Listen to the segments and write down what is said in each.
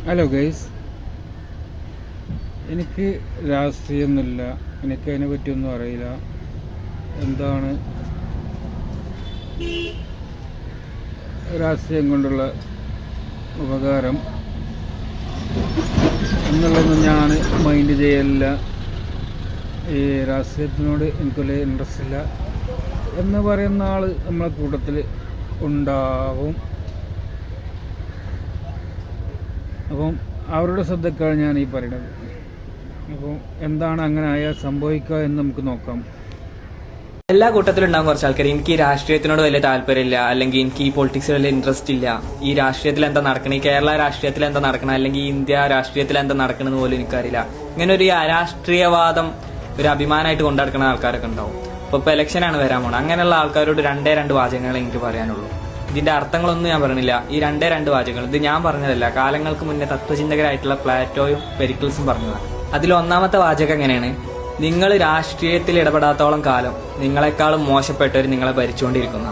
Hello guys, എനിക്ക് രാഷ്ട്രീയമൊന്നുമില്ല, എനിക്കതിനെ പറ്റിയൊന്നും അറിയില്ല. എന്താണ് രാഷ്ട്രീയം കൊണ്ടുള്ള ഉപകാരം എന്നുള്ളതൊന്നും ഞാൻ മൈൻഡ് ചെയ്യലില്ല. ഈ രാഷ്ട്രീയത്തിനോട് എനിക്ക് വലിയ ഇൻട്രസ്റ്റ് ഇല്ല എന്ന് പറയുന്ന ആൾ നമ്മളെ കൂട്ടത്തിൽ ഉണ്ടാവും. അപ്പം അവരുടെ ശ്രദ്ധക്കാണ് ഞാൻ ഈ പറയുന്നത്. അപ്പോൾ എന്താണ് അങ്ങനെ ആയാൽ സംഭവിക്കുക എന്ന് നമുക്ക് നോക്കാം. എല്ലാ കൂട്ടത്തിലും ഉണ്ടാകും കുറച്ച് ആൾക്കാർ എനിക്ക് ഈ രാഷ്ട്രീയത്തിനോട് വലിയ താല്പര്യമില്ല, അല്ലെങ്കിൽ എനിക്ക് ഈ പൊളിറ്റിക്സിൽ വലിയ ഇൻട്രസ്റ്റ് ഇല്ല, ഈ രാഷ്ട്രീയത്തിൽ എന്താ നടക്കണം, ഈ കേരള രാഷ്ട്രീയത്തിൽ എന്താ നടക്കണം, അല്ലെങ്കിൽ ഈ ഇന്ത്യ രാഷ്ട്രീയത്തിൽ എന്താ നടക്കണമെന്ന് പോലും എനിക്കറിയില്ല. ഇങ്ങനെ ഒരു രാഷ്ട്രീയവാദം ഒരു അഭിമാനമായിട്ട് കൊണ്ടുനടക്കുന്ന ആൾക്കാരൊക്കെ ഉണ്ടാവും. ഇപ്പൊ ഇലക്ഷനാണ് വരാൻ പോണത്. അങ്ങനെയുള്ള ആൾക്കാരോട് രണ്ട് വാചകങ്ങളെ എനിക്ക് പറയാനുള്ളൂ. ഇതിന്റെ അർത്ഥങ്ങളൊന്നും ഞാൻ പറഞ്ഞില്ല. ഈ രണ്ട് വാചകങ്ങൾ ഇത് ഞാൻ പറഞ്ഞതല്ല, കാലങ്ങൾക്ക് മുന്നേ തത്വചിന്തകരായിട്ടുള്ള പ്ലാറ്റോയും പെരിക്കിൾസും പറഞ്ഞതാണ്. അതിൽ ഒന്നാമത്തെ വാചകം എങ്ങനെയാണ്: നിങ്ങൾ രാഷ്ട്രീയത്തിൽ ഇടപെടാത്തോളം കാലം നിങ്ങളെക്കാളും മോശപ്പെട്ടവർ നിങ്ങളെ ഭരിച്ചുകൊണ്ടിരിക്കുന്ന.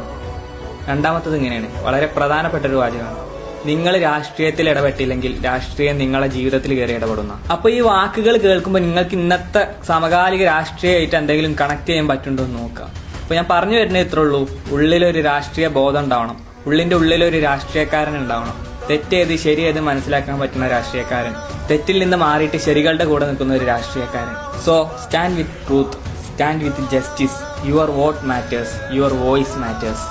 രണ്ടാമത്തത് ഇങ്ങനെയാണ്, വളരെ പ്രധാനപ്പെട്ട ഒരു വാചകമാണ്: നിങ്ങൾ രാഷ്ട്രീയത്തിൽ ഇടപെട്ടില്ലെങ്കിൽ രാഷ്ട്രീയം നിങ്ങളെ ജീവിതത്തിൽ കയറി ഇടപെടുന്ന. അപ്പൊ ഈ വാക്കുകൾ കേൾക്കുമ്പോൾ നിങ്ങൾക്ക് ഇന്നത്തെ സമകാലിക രാഷ്ട്രീയമായിട്ട് എന്തെങ്കിലും കണക്ട് ചെയ്യാൻ പറ്റുന്നുണ്ടോ എന്ന് നോക്കുക. അപ്പൊ ഞാൻ പറഞ്ഞു വരുന്നത് ഇത്രേ ഉള്ളൂ: ഉള്ളിലൊരു രാഷ്ട്രീയ ബോധം ഉണ്ടാവണം, ഉള്ളിന്റെ ഉള്ളിലൊരു രാഷ്ട്രീയക്കാരൻ ഉണ്ടാവണം. തെറ്റേത് ശരിയേത് മനസ്സിലാക്കാൻ പറ്റുന്ന രാഷ്ട്രീയക്കാരൻ, തെറ്റിൽ നിന്ന് മാറിയിട്ട് ശരികളുടെ കൂടെ നിൽക്കുന്ന ഒരു രാഷ്ട്രീയക്കാരൻ. So stand with truth, stand with justice. Your vote matters, your voice matters.